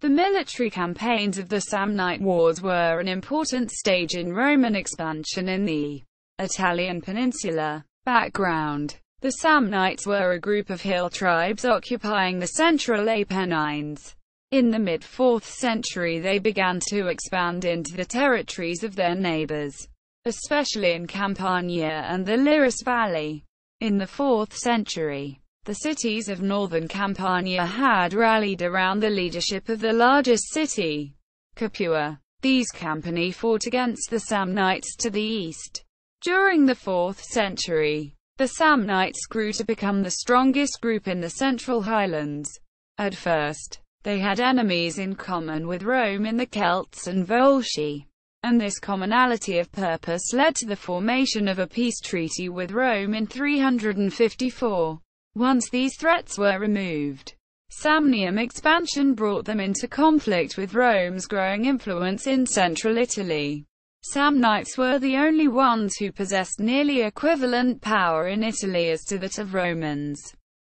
The military campaigns of the Samnite Wars were an important stage in Roman expansion in the Italian Peninsula. Background: the Samnites were a group of hill tribes occupying the central Apennines. In the mid-4th century they began to expand into the territories of their neighbors, especially in Campania and the Liris Valley. In the 4th century, the cities of northern Campania had rallied around the leadership of the largest city, Capua. These company fought against the Samnites to the east. During the 4th century, the Samnites grew to become the strongest group in the Central Highlands. At first, they had enemies in common with Rome in the Celts and Volsci, and this commonality of purpose led to the formation of a peace treaty with Rome in 354. Once these threats were removed, Samnium expansion brought them into conflict with Rome's growing influence in central Italy. Samnites were the only ones who possessed nearly equivalent power in Italy as to that of Romans,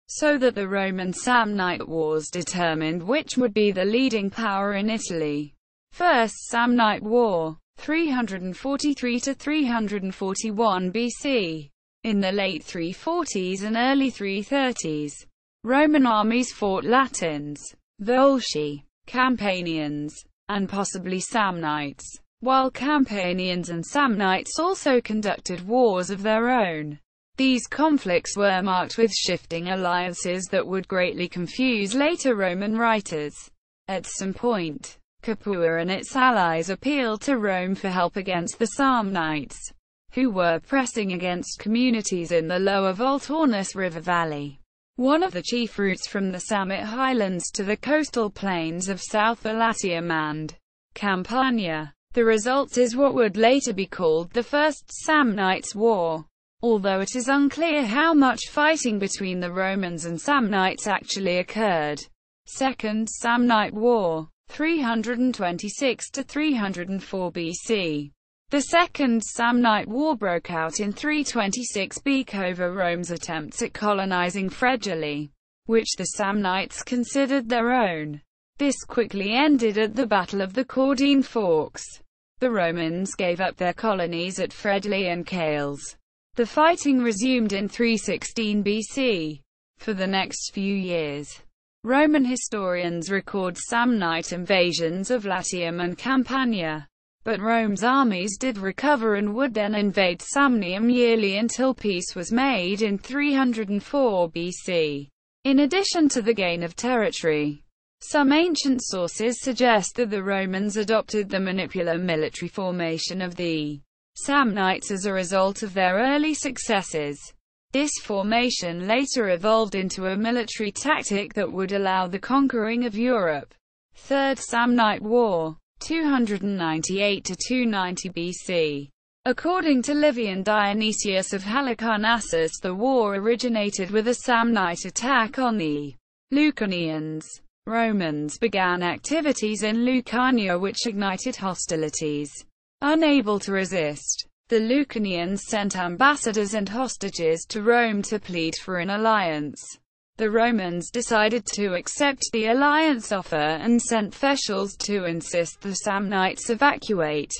so that the Roman-Samnite Wars determined which would be the leading power in Italy. First Samnite War, 343 to 341 BC. In the late 340s and early 330s, Roman armies fought Latins, Volsci, Campanians, and possibly Samnites, while Campanians and Samnites also conducted wars of their own. These conflicts were marked with shifting alliances that would greatly confuse later Roman writers. At some point, Capua and its allies appealed to Rome for help against the Samnites, who were pressing against communities in the lower Volturnus River Valley, one of the chief routes from the Samnite Highlands to the coastal plains of South Latium and Campania. The result is what would later be called the First Samnite War, although it is unclear how much fighting between the Romans and Samnites actually occurred. Second Samnite War, 326 to 304 BC. The Second Samnite War broke out in 326 BC over Rome's attempts at colonizing Fregellae, which the Samnites considered their own. This quickly ended at the Battle of the Caudine Forks. The Romans gave up their colonies at Fregellae and Cales. The fighting resumed in 316 BC. For the next few years, Roman historians record Samnite invasions of Latium and Campania. But Rome's armies did recover and would then invade Samnium yearly until peace was made in 304 BC. In addition to the gain of territory, some ancient sources suggest that the Romans adopted the manipular military formation of the Samnites as a result of their early successes. This formation later evolved into a military tactic that would allow the conquering of Europe. Third Samnite War, 298 to 290 BC. According to Livian Dionysius of Halicarnassus, the war originated with a Samnite attack on the Lucanians. Romans began activities in Lucania which ignited hostilities. Unable to resist, the Lucanians sent ambassadors and hostages to Rome to plead for an alliance. The Romans decided to accept the alliance offer and sent officials to insist the Samnites evacuate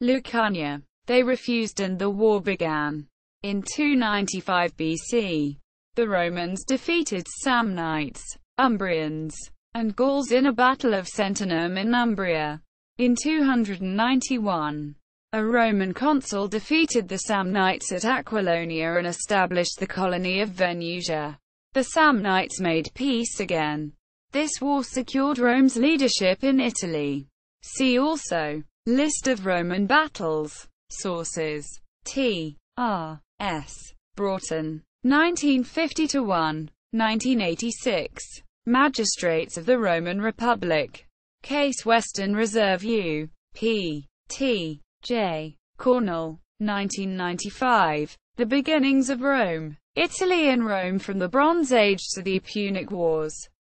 Lucania. They refused and the war began. In 295 BC, the Romans defeated Samnites, Umbrians, and Gauls in a battle of Sentinum in Umbria. In 291, a Roman consul defeated the Samnites at Aquilonia and established the colony of Venusia. The Samnites made peace again. This war secured Rome's leadership in Italy. See also, List of Roman battles. Sources: T. R. S. Broughton, 1950-1, 1986. Magistrates of the Roman Republic. Case Western Reserve U. P. T. J. Cornell, 1995. The Beginnings of Rome, Italy and Rome from the Bronze Age to the Punic Wars.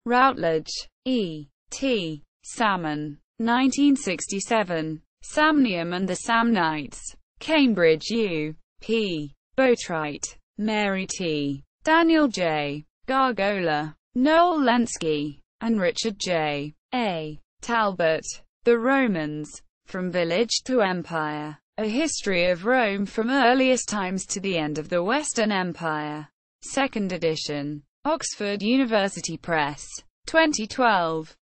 Routledge. E. T. Salmon, 1967. Samnium and the Samnites. Cambridge U. P. Boatwright, Mary T. Daniel J. Gargola, Noel Lenski, and Richard J. A. Talbot. The Romans. From Village to Empire. A History of Rome from Earliest Times to the End of the Western Empire. 2nd edition. Oxford University Press. 2012.